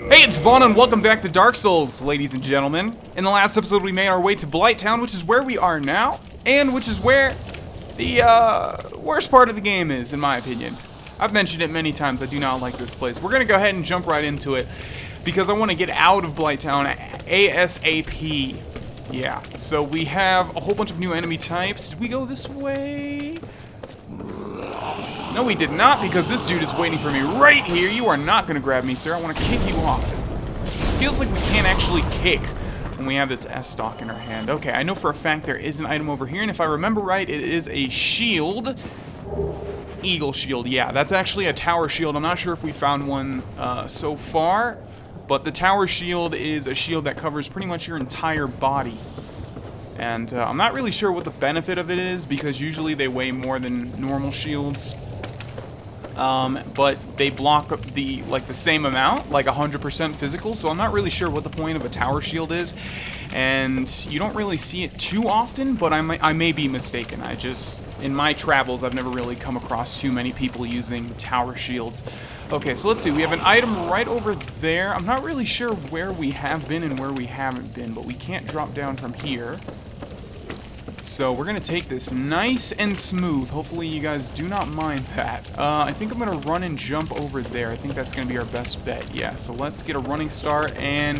Hey, it's Vana and welcome back to Dark Souls, ladies and gentlemen. In the last episode, we made our way to Blighttown, which is where we are now, and which is where the worst part of the game is, in my opinion. I've mentioned it many times, I do not like this place. We're gonna go ahead and jump right into it, because I want to get out of Blighttown ASAP. Yeah, so we have a whole bunch of new enemy types. Did we go this way? No, we did not, because this dude is waiting for me right here. You are not going to grab me, sir. I want to kick you off. It feels like we can't actually kick when we have this S-stock in our hand. Okay, I know for a fact there is an item over here, and if I remember right, it is a shield. Eagle shield, yeah. That's actually a tower shield. I'm not sure if we found one so far, but the tower shield is a shield that covers pretty much your entire body. And I'm not really sure what the benefit of it is, because usually they weigh more than normal shields. But they block the same amount, like 100% physical, so I'm not really sure what the point of a tower shield is. And you don't really see it too often, but I may be mistaken. In my travels, I've never really come across too many people using tower shields. Okay, so let's see. We have an item right over there. I'm not really sure where we have been and where we haven't been, but we can't drop down from here. So we're going to take this nice and smooth. Hopefully you guys do not mind that. I think I'm going to run and jump over there. I think that's going to be our best bet. Yeah, so let's get a running start, and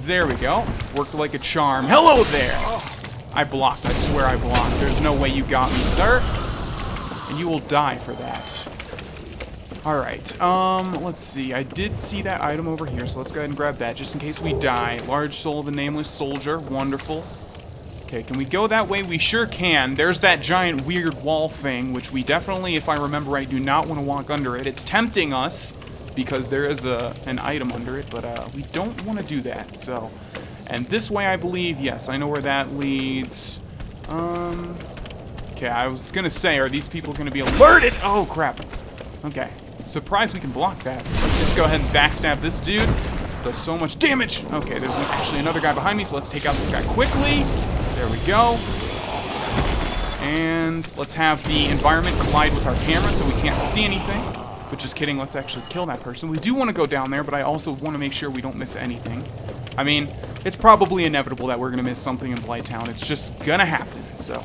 there we go. Worked like a charm. Hello there! I blocked. I swear I blocked. There's no way you got me, sir. And you will die for that. Alright, let's see. I did see that item over here, so let's go ahead and grab that just in case we die. Large soul of a nameless soldier. Wonderful. Okay, can we go that way? We sure can. There's that giant weird wall thing, which we definitely, if I remember right, do not want to walk under it. It's tempting us, because there is an item under it, but we don't want to do that, so. And this way, I believe, yes, I know where that leads. Okay, I was gonna say, are these people gonna be alerted? Oh, crap. Okay, surprised we can block that. Let's just go ahead and backstab this dude. Does so much damage. Okay, there's actually another guy behind me, so let's take out this guy quickly. There we go. And let's have the environment collide with our camera so we can't see anything. But just kidding, let's actually kill that person. We do want to go down there, but I also want to make sure we don't miss anything. I mean, it's probably inevitable that we're going to miss something in Blighttown. It's just going to happen, so.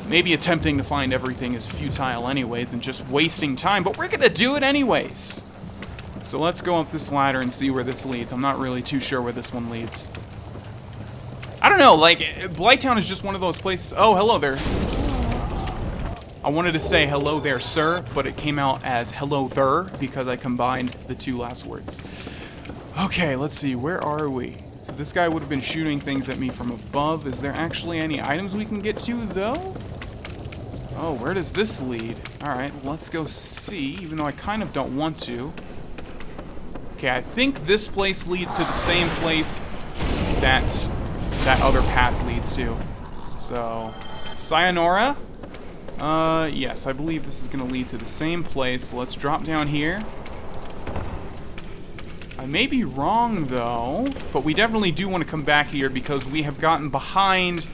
Maybe attempting to find everything is futile anyways and just wasting time, but we're going to do it anyways. So let's go up this ladder and see where this leads. I'm not really too sure where this one leads. I don't know, like, Blighttown is just one of those places. Oh, hello there. I wanted to say hello there, sir, but it came out as hello there because I combined the two last words. Okay, let's see, where are we? So this guy would have been shooting things at me from above. Is there actually any items we can get to, though? Oh, where does this lead? Alright, let's go see, even though I kind of don't want to. Okay, I think this place leads to the same place that other path leads to. So, sayonara. Yes, I believe this is going to lead to the same place. Let's drop down here. I may be wrong, though, but we definitely do want to come back here because we have gotten behind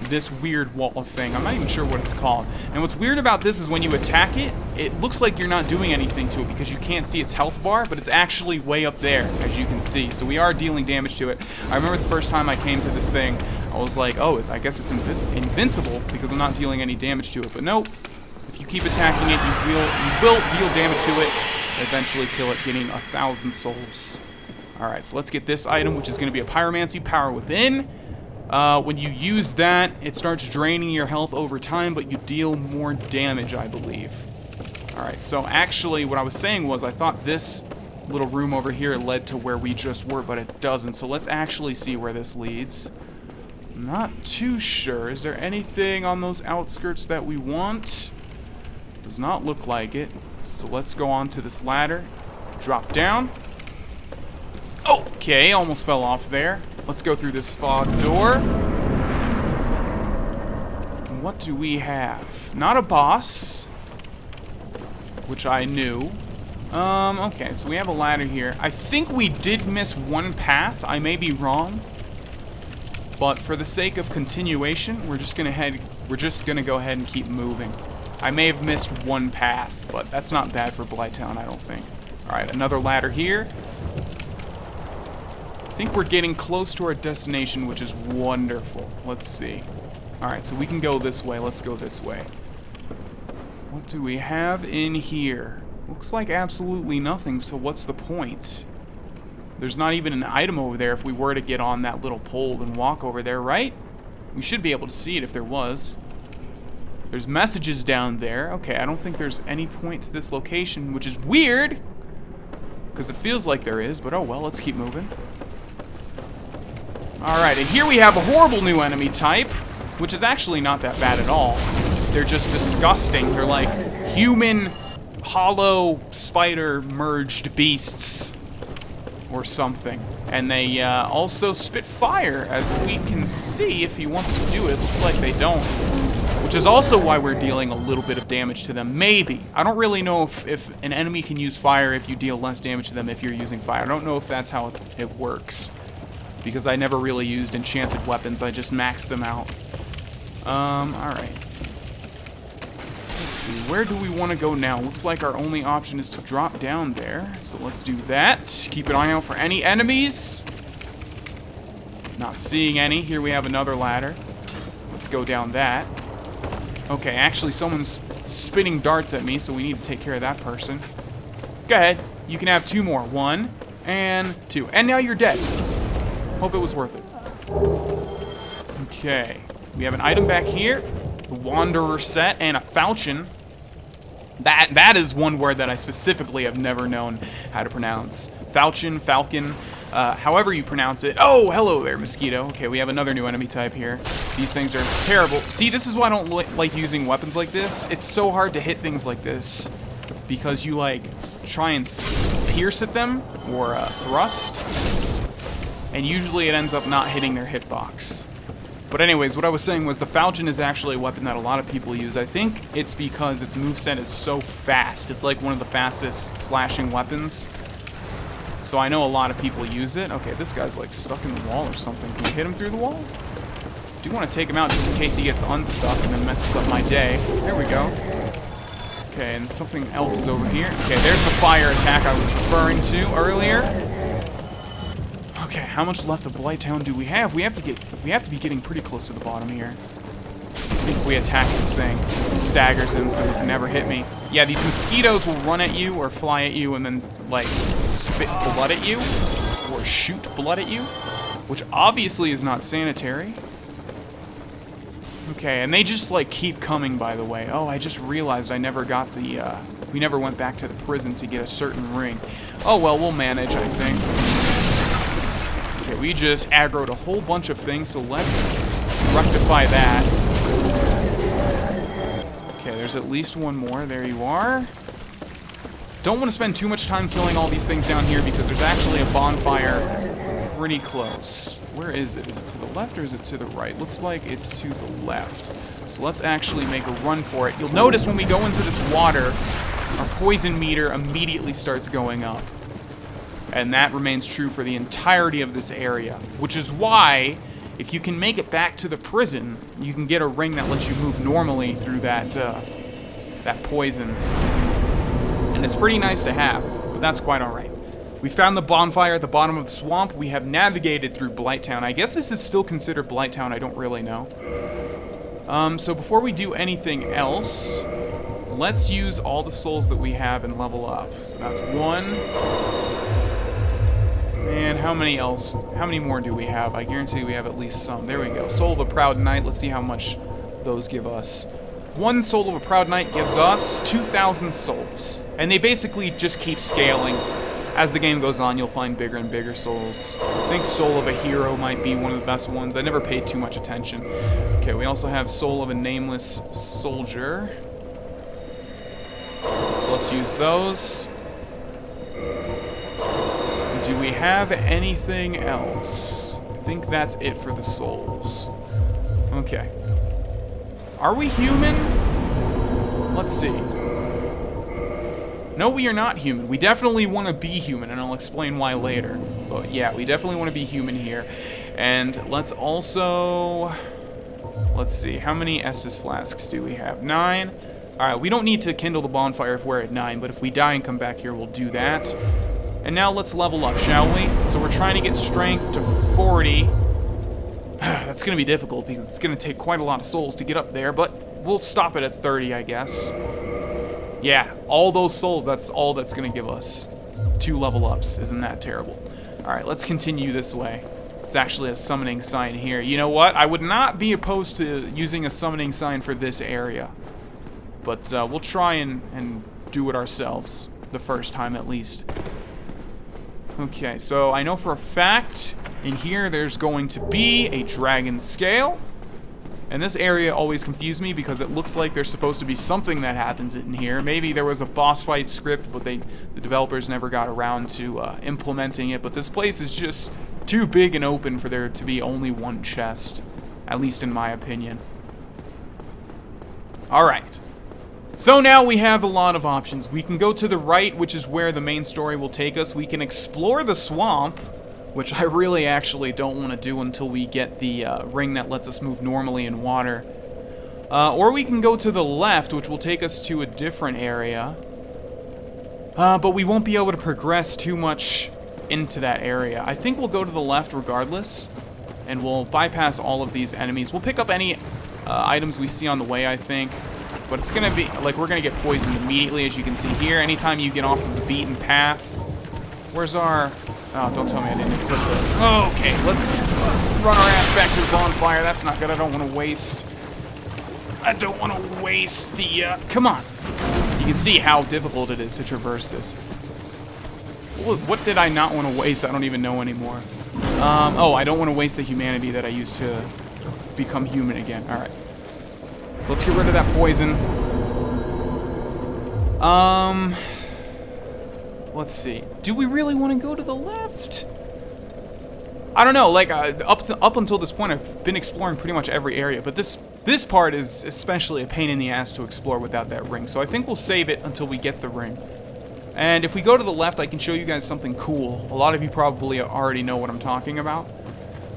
this weird wall thing. I'm not even sure what it's called. And what's weird about this is when you attack it, it looks like you're not doing anything to it because you can't see its health bar, but it's actually way up there, as you can see. So we are dealing damage to it. I remember the first time I came to this thing, I was like, oh, I guess it's invincible because I'm not dealing any damage to it. But nope, if you keep attacking it, you will deal damage to it, eventually kill it, getting 1,000 souls. Alright, so let's get this item, which is going to be a pyromancy, power within. When you use that, it starts draining your health over time, but you deal more damage, I believe. Alright, so actually what I was saying was I thought this little room over here led to where we just were, but it doesn't. So let's actually see where this leads. Not too sure. Is there anything on those outskirts that we want? Does not look like it. So let's go on to this ladder. Drop down. Okay, almost fell off there. Let's go through this fog door. What do we have? Not a boss, which I knew. Okay, so we have a ladder here. I think we did miss one path. I may be wrong, but for the sake of continuation, we're just gonna go ahead and keep moving. I may have missed one path, but that's not bad for Blighttown, I don't think. All right, another ladder here. I think we're getting close to our destination, which is wonderful. Let's see. Alright, so we can go this way. Let's go this way. What do we have in here? Looks like absolutely nothing, so what's the point? There's not even an item over there if we were to get on that little pole and walk over there, right? We should be able to see it if there was. There's messages down there. Okay, I don't think there's any point to this location, which is weird, because it feels like there is, but oh well, let's keep moving. Alright, and here we have a horrible new enemy type, which is actually not that bad at all. They're just disgusting. They're like human, hollow, spider merged beasts or something. And they also spit fire, as we can see if he wants to do it. Looks like they don't. Which is also why we're dealing a little bit of damage to them. Maybe. I don't really know if an enemy can use fire if you deal less damage to them if you're using fire. I don't know if that's how it works, because I never really used enchanted weapons. I just maxed them out. Alright. Let's see, where do we want to go now? Looks like our only option is to drop down there. So let's do that. Keep an eye out for any enemies. Not seeing any. Here we have another ladder. Let's go down that. Okay, actually someone's spitting darts at me, so we need to take care of that person. Go ahead. You can have 2 more. 1 and 2. And now you're dead. Hope it was worth it. Okay. We have an item back here. The Wanderer set and a falchion. That is one word that I specifically have never known how to pronounce. Falchion, falcon, however you pronounce it. Oh, hello there, mosquito. Okay, we have another new enemy type here. These things are terrible. See, this is why I don't like using weapons like this. It's so hard to hit things like this, because you, like, try and pierce at them, or thrust, and usually it ends up not hitting their hitbox. But anyways, what I was saying was the falchion is actually a weapon that a lot of people use. I think it's because its moveset is so fast. It's like one of the fastest slashing weapons. So I know a lot of people use it. Okay, this guy's like stuck in the wall or something. Can we hit him through the wall? Do want to take him out just in case he gets unstuck and then messes up my day. There we go. Okay, and something else is over here. Okay, there's the fire attack I was referring to earlier. Okay, how much left of Blighttown do we have? We have to be getting pretty close to the bottom here. I think if we attack this thing, it staggers him so he can never hit me. Yeah, these mosquitoes will run at you or fly at you and then, like, spit blood at you or shoot blood at you, which obviously is not sanitary. Okay, and they just, like, keep coming, by the way. Oh, I just realized I never got the, we never went back to the prison to get a certain ring. Oh, well, we'll manage, I think. Okay, we just aggroed a whole bunch of things, so let's rectify that. Okay, there's at least one more. There you are. Don't want to spend too much time killing all these things down here because there's actually a bonfire pretty close. Where is it? Is it to the left or is it to the right? Looks like it's to the left. So let's actually make a run for it. You'll notice when we go into this water, our poison meter immediately starts going up. And that remains true for the entirety of this area, which is why, if you can make it back to the prison, you can get a ring that lets you move normally through that that poison. And it's pretty nice to have, but that's quite alright. We found the bonfire at the bottom of the swamp. We have navigated through Blighttown. I guess this is still considered Blighttown, I don't really know. So before we do anything else, let's use all the souls that we have and level up. So that's 1. And how many more do we have? I guarantee we have at least some. There we go. Soul of a Proud Knight. Let's see how much those give us. 1 Soul of a Proud Knight gives us 2,000 souls. And they basically just keep scaling. As the game goes on, you'll find bigger and bigger souls. I think Soul of a Hero might be one of the best ones. I never paid too much attention. Okay, we also have Soul of a Nameless Soldier. So let's use those. Do we have anything else? I think that's it for the souls. Okay. Are we human? Let's see. No, we are not human. We definitely want to be human, and I'll explain why later. But yeah, we definitely want to be human here. And let's also... Let's see, how many Estus flasks do we have? 9. Alright, we don't need to kindle the bonfire if we're at 9, but if we die and come back here, we'll do that. And now let's level up, shall we? So we're trying to get strength to 40. That's going to be difficult because it's going to take quite a lot of souls to get up there, but we'll stop it at 30, I guess. Yeah, all those souls, that's all that's going to give us 2 level ups. Isn't that terrible? Alright, let's continue this way. There's actually a summoning sign here. You know what? I would not be opposed to using a summoning sign for this area. But we'll try and do it ourselves. The first time, at least. Okay, so I know for a fact in here there's going to be a dragon scale. And this area always confused me because it looks like there's supposed to be something that happens in here. Maybe there was a boss fight script, but the developers never got around to implementing it. But this place is just too big and open for there to be only one chest, at least in my opinion. Alright. So now we have a lot of options. We can go to the right, which is where the main story will take us. We can explore the swamp, which I really actually don't want to do until we get the ring that lets us move normally in water. Or we can go to the left, which will take us to a different area. But we won't be able to progress too much into that area. I think we'll go to the left regardless, and we'll bypass all of these enemies. We'll pick up any items we see on the way, I think. But it's going to be, like, we're going to get poisoned immediately, as you can see here. Anytime you get off of the beaten path. Where's our... Oh, don't tell me I didn't equip the... Okay, let's run our ass back to the bonfire. That's not good. I don't want to waste... the... Come on. You can see how difficult it is to traverse this. What did I not want to waste? I don't even know anymore. Oh, I don't want to waste the humanity that I used to become human again. Alright. So let's get rid of that poison. Let's see. Do we really want to go to the left? I don't know. Like, up until this point, I've been exploring pretty much every area. But this part is especially a pain in the ass to explore without that ring. So I think we'll save it until we get the ring. And if we go to the left, I can show you guys something cool. A lot of you probably already know what I'm talking about.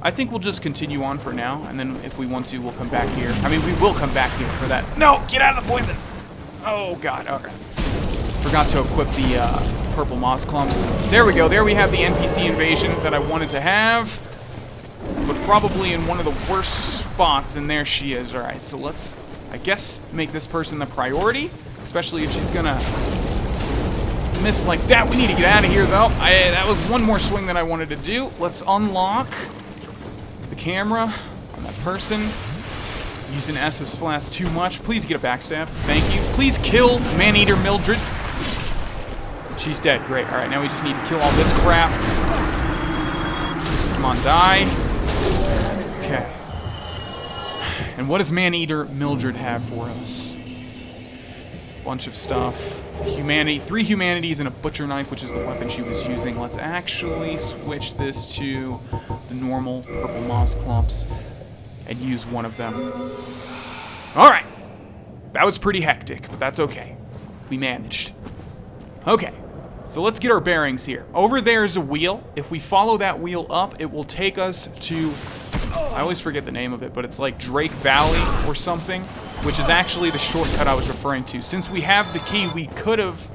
I think we'll just continue on for now, and then if we want to, we'll come back here. I mean, we will come back here for that. No! Get out of the poison! Oh, God. Okay. Forgot to equip the purple moss clumps. There we go. There we have the NPC invasion that I wanted to have, but probably in one of the worst spots, and there she is. All right, so let's, I guess, make this person the priority, especially if she's gonna miss like that. We need to get out of here, though. That was one more swing that I wanted to do. Let's unlock the camera on that person. Using Estus Flask too much. Please get a backstab. Thank you. Please kill Man-Eater Mildred. She's dead. Great. Alright, now we just need to kill all this crap. Come on, die. Okay. And what does Man-Eater Mildred have for us? Bunch of stuff. Humanity. 3 humanities and a butcher knife, which is the weapon she was using. Let's actually switch this to the normal purple moss clumps and use one of them. Alright. That was pretty hectic, but that's okay. We managed. Okay. So let's get our bearings here. Over there is a wheel. If we follow that wheel up, it will take us to... I always forget the name of it, but it's like Drake Valley or something, which is actually the shortcut I was referring to. Since we have the key, we could have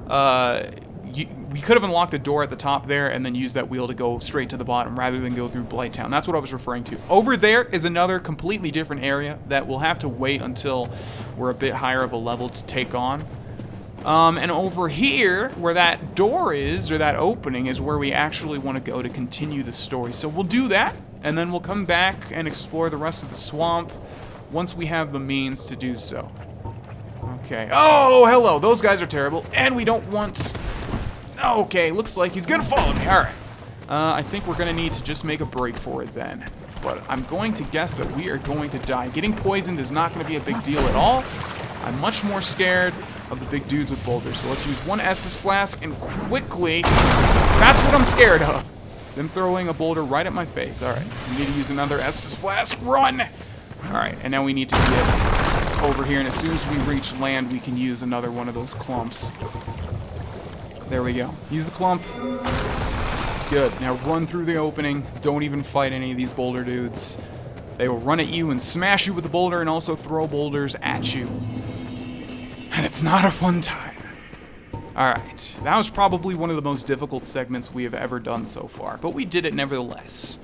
unlocked the door at the top there and then used that wheel to go straight to the bottom rather than go through Blighttown. That's what I was referring to. Over there is another completely different area that we'll have to wait until we're a bit higher of a level to take on. And over here, where that door is, or that opening, is where we actually want to go to continue the story. So we'll do that, and then we'll come back and explore the rest of the swamp once we have the means to do so. Okay. Oh, hello. Those guys are terrible, and we don't want... Okay, looks like he's gonna follow me. All right. I think we're gonna need to just make a break for it then. But I'm going to guess that we are going to die. Getting poisoned is not gonna be a big deal at all. I'm much more scared of the big dudes with boulders. So let's use one Estus Flask and quickly... That's what I'm scared of. Them throwing a boulder right at my face. All right. We need to use another Estus Flask. Run! All right. And now we need to get over here. And as soon as we reach land, we can use another one of those clumps. There we go. Use the clump. Good. Now run through the opening. Don't even fight any of these boulder dudes. They will run at you and smash you with the boulder and also throw boulders at you. And it's not a fun time. Alright, that was probably one of the most difficult segments we have ever done so far, but we did it nevertheless.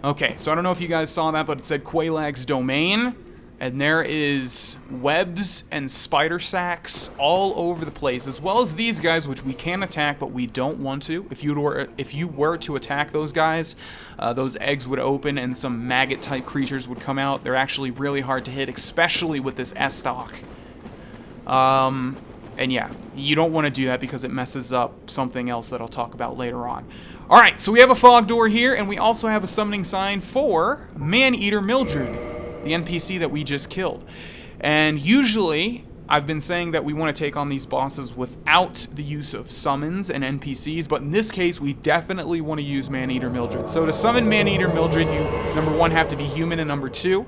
Okay, so I don't know if you guys saw that, but it said Quelaag's domain, and there is webs and spider sacks all over the place, as well as these guys, which we can attack, but we don't want to. If you were to attack those guys, those eggs would open and some maggot-type creatures would come out. They're actually really hard to hit, especially with this S-stock. And yeah, you don't want to do that because it messes up something else that I'll talk about later on. Alright, so we have a fog door here, and we also have a summoning sign for Man-Eater Mildred, the NPC that we just killed. And usually, I've been saying that we want to take on these bosses without the use of summons and NPCs, but in this case, we definitely want to use Man-Eater Mildred. So to summon Man-Eater Mildred, you, number one, have to be human, and number two,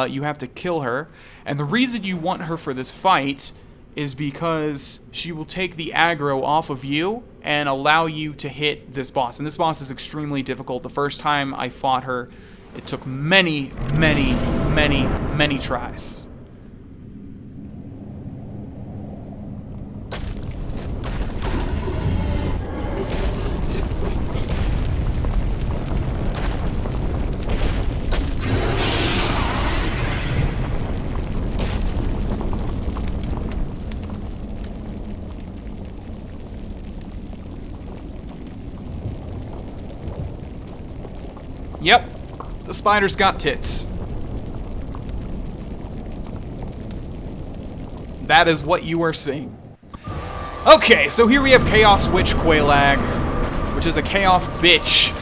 you have to kill her. And the reason you want her for this fight is because she will take the aggro off of you and allow you to hit this boss. And this boss is extremely difficult. The first time I fought her, it took many tries. Yep, the spider's got tits. That is what you are seeing. Okay, so here we have Chaos Witch Quelaag, which is a chaos bitch.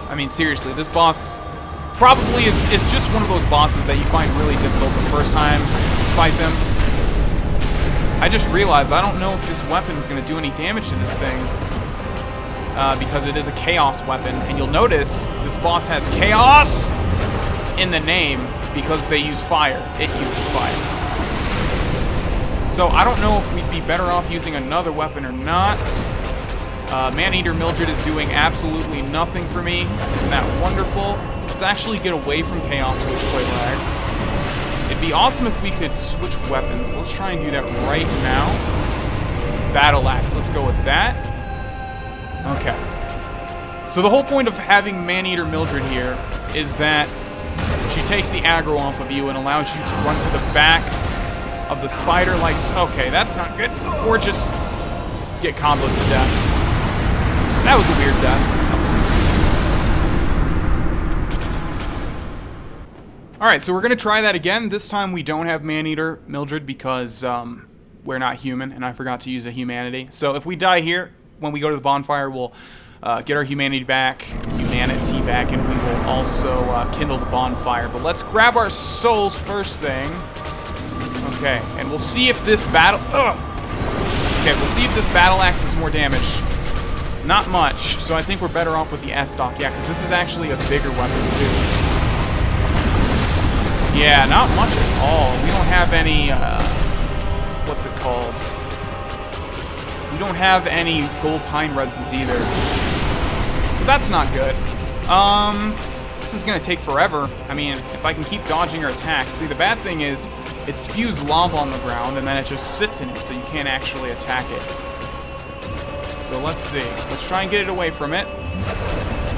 I mean, seriously, this boss probably is just one of those bosses that you find really difficult the first time you fight them. I just realized I don't know if this weapon is going to do any damage to this thing. Because it is a chaos weapon, and you'll notice this boss has chaos in the name because they use fire. It uses fire. So I don't know if we'd be better off using another weapon or not. Man-Eater Mildred is doing absolutely nothing for me. Isn't that wonderful? Let's actually get away from Chaos Witch Quelaag. It'd be awesome if we could switch weapons. Let's try and do that right now. Battle Axe, let's go with that. Okay. So the whole point of having Man-Eater Mildred here is that she takes the aggro off of you and allows you to run to the back of the spider like... Okay, that's not good. Or just get comboed to death. That was a weird death. Alright, so we're going to try that again. This time we don't have Man-Eater Mildred because we're not human, and I forgot to use a humanity. So if we die here, when we go to the bonfire, we'll get our humanity back, and we will also kindle the bonfire. But let's grab our souls first thing. Okay, and we'll see if this battle... Okay, we'll see if this battle axe does more damage. Not much, so I think we're better off with the S-stock. Yeah, because this is actually a bigger weapon, too. Yeah, not much at all. We don't have any... what's it called? We don't have any gold pine resins either. So that's not good. This is gonna take forever. I mean, if I can keep dodging her attacks. See, the bad thing is, it spews lava on the ground and then it just sits in it, so you can't actually attack it. So let's see. Let's try and get it away from it.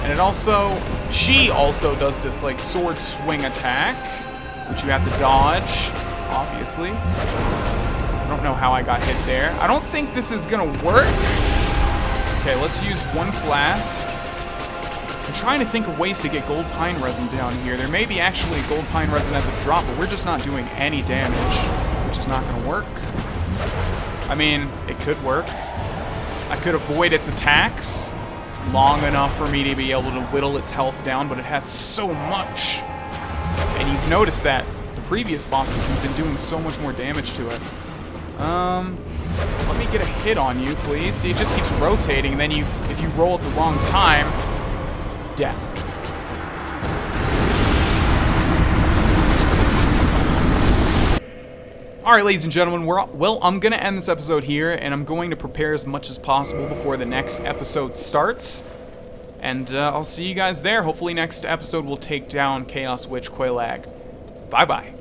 And it also... She also does this, like, sword swing attack, which you have to dodge, obviously. I don't know how I got hit there. I don't think this is gonna work. Okay, let's use one flask. I'm trying to think of ways to get gold pine resin down here. There may be actually gold pine resin as a drop, but we're just not doing any damage, which is not gonna work. I mean, it could work. I could avoid its attacks long enough for me to be able to whittle its health down, but it has so much. And you've noticed that the previous bosses, we've been doing so much more damage to it. Let me get a hit on you, please. See, it just keeps rotating, and then if you roll at the wrong time, death. Alright, ladies and gentlemen, well, I'm going to end this episode here, and I'm going to prepare as much as possible before the next episode starts. And I'll see you guys there. Hopefully next episode we'll take down Chaos Witch Quelaag. Bye-bye.